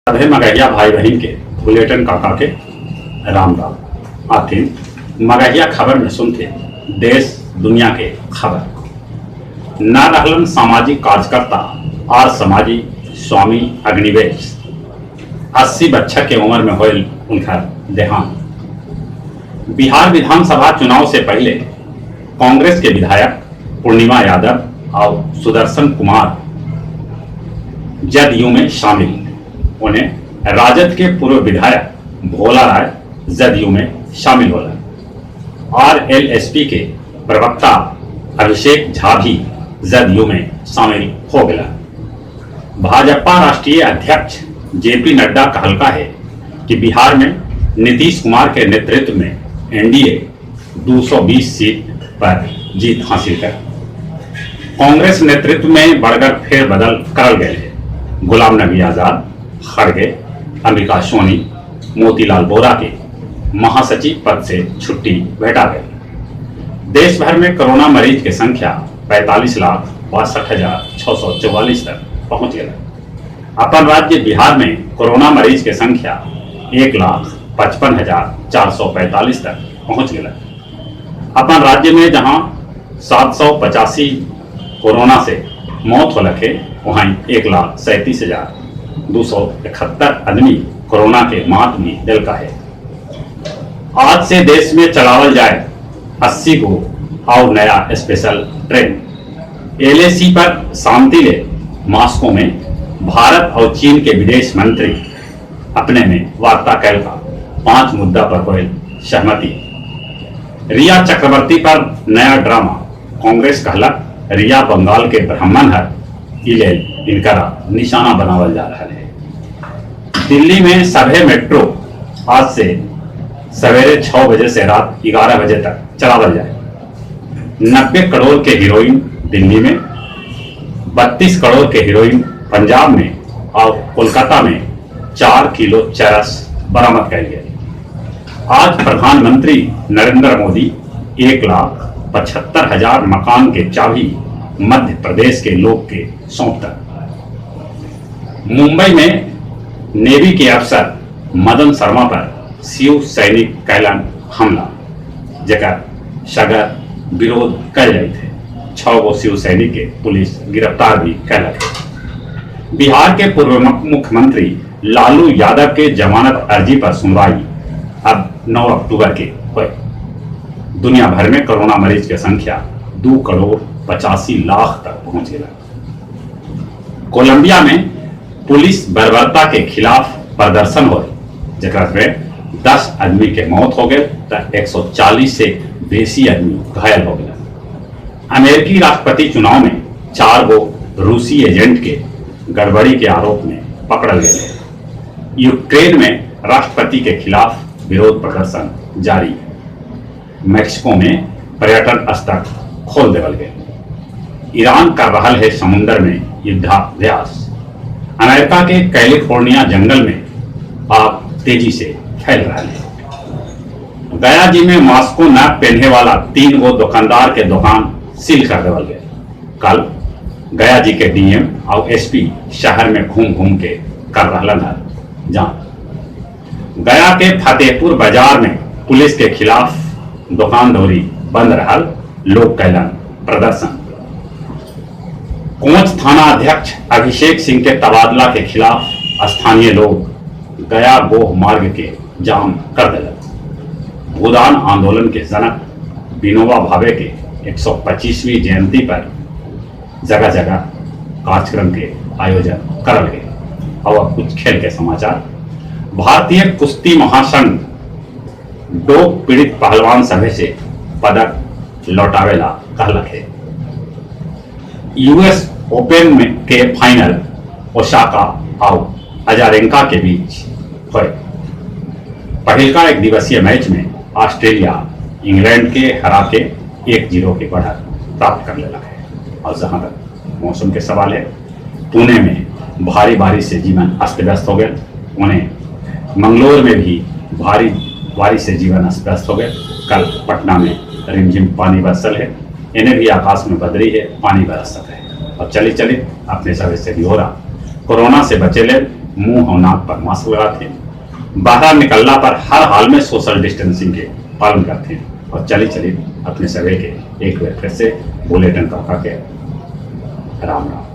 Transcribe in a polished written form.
सभे मगहिया भाई बहन के बुलेटिन काका के राम राम। आखिर मगहिया खबर में सुनते देश दुनिया के खबर न रहलन सामाजिक कार्यकर्ता और समाजी स्वामी अग्निवेश 80 बच्चा के उम्र में होल उनका देहांत। बिहार विधानसभा चुनाव से पहले कांग्रेस के विधायक पूर्णिमा यादव और सुदर्शन कुमार जदयू में शामिल। उन्हें राजद के पूर्व विधायक भोला राय जदयू में शामिल होला और एलएसपी के प्रवक्ता अभिषेक झा भी जदयू में शामिल हो गया। भाजपा राष्ट्रीय अध्यक्ष जेपी नड्डा का हल्का है कि बिहार में नीतीश कुमार के नेतृत्व में एनडीए 220 सीट पर जीत हासिल कर कांग्रेस नेतृत्व में बढ़कर फेरबदल करल गए हैं। गुलाम नबी आजाद, खड़गे, अंबिका सोनी, मोतीलाल वोरा के महासचिव पद से छुट्टी भेटा गई। देश भर में कोरोना मरीज की संख्या 45,62,644 तक पहुंच गई। अपन राज्य बिहार में कोरोना मरीज की संख्या 1,55,445 तक पहुंच गई। अपन राज्य में जहां 785 कोरोना से मौत हो लगे वहीं 1,37,271 आदमी कोरोना के मात में दिल का है। आज से देश में चलावल जाए 80 गो और नया स्पेशल ट्रेन। एलएसी पर शांति ले मास्को में भारत और चीन के विदेश मंत्री अपने में वार्ता कैल का 5 मुद्दा पर हुए सहमति। रिया चक्रवर्ती पर नया ड्रामा। कांग्रेस कहलक रिया बंगाल के ब्राह्मण है इनका निशाना बनावल जा रहा है। दिल्ली में सभे मेट्रो आज से सवेरे 6 बजे से रात 11 बजे तक चलावल जाए। 90 करोड़ के हीरोइन दिल्ली में, 32 करोड़ के हीरोइन पंजाब में और कोलकाता में 4 किलो चरस बरामद कर गए। आज प्रधानमंत्री नरेंद्र मोदी 1,75,000 मकान के चाबी मध्य प्रदेश के लोग के सौंपता। मुंबई में नेवी के अफसर मदन शर्मा पर शिव सैनिक कैलन हमला जगह सगर विरोध कर रहे थे। 6 गो शिव सैनिक के पुलिस गिरफ्तार भी कर। बिहार के पूर्व मुख्यमंत्री लालू यादव के जमानत अर्जी पर सुनवाई अब 9 अक्टूबर के हुए। दुनिया भर में कोरोना मरीज की संख्या 2,85,00,000 तक पहुंच गया। कोलंबिया में पुलिस बर्बरता के खिलाफ प्रदर्शन हो जगह में 10 आदमी के मौत हो गए तो 140 से बेसी आदमी घायल हो गए। अमेरिकी राष्ट्रपति चुनाव में 4 गो रूसी एजेंट के गड़बड़ी के आरोप में पकड़ल गए। यूक्रेन में राष्ट्रपति के खिलाफ विरोध प्रदर्शन जारी। मैक्सिको में पर्यटन स्थल खोल देवल गए। ईरान कर रहा है समुद्र में युद्धाभ्यास। अमेरिका के कैलिफोर्निया जंगल में आग तेजी से फैल रहा है। गया जी में मास्क को न पहनने वाला 3 गो दुकानदार के दुकान सील कर देवल गए। कल गया जी के डीएम और एसपी शहर में घूम घूम के कर रहा जांच। गया के फतेहपुर बाजार में पुलिस के खिलाफ दुकानदारी बंद रहा, लोग कैलन प्रदर्शन। कोंच थाना अध्यक्ष अभिषेक सिंह के तबादला के खिलाफ स्थानीय लोग गया गोह मार्ग के जाम कर दिलक। भूदान आंदोलन के जनक विनोबा भावे के 125वीं जयंती पर जगह जगह कार्यक्रम के आयोजन करल गए। और कुछ खेल के समाचार। भारतीय कुश्ती महासंघ डोप पीड़ित पहलवान सभे से पदक लौटावेला कहलक है। यूएस ओपन में के फाइनल ओसाका और अजारेंका के बीच हुए। पहलका एक दिवसीय मैच में ऑस्ट्रेलिया इंग्लैंड के हरा के 1-0 के बढ़त प्राप्त कर लेला है। और जहां तक मौसम के सवाल है, पुणे में भारी बारिश से जीवन अस्त व्यस्त हो गए। उन्हें मंगलोर में भी भारी बारिश से जीवन अस्त व्यस्त हो गए। कल पटना में रिमझिम पानी बरसल है। इन्हें भी आकाश में बदरी है, पानी बरस सकता है। और चली अपने सब से भी हो रहा। कोरोना से बचे ले, मुंह और नाक पर मास्क लगाते हैं, बाहर निकलना पर हर हाल में सोशल डिस्टेंसिंग के पालन करते हैं और चलिए अपने सभी के एक बार फिर से बुलेटिन का के राम राम।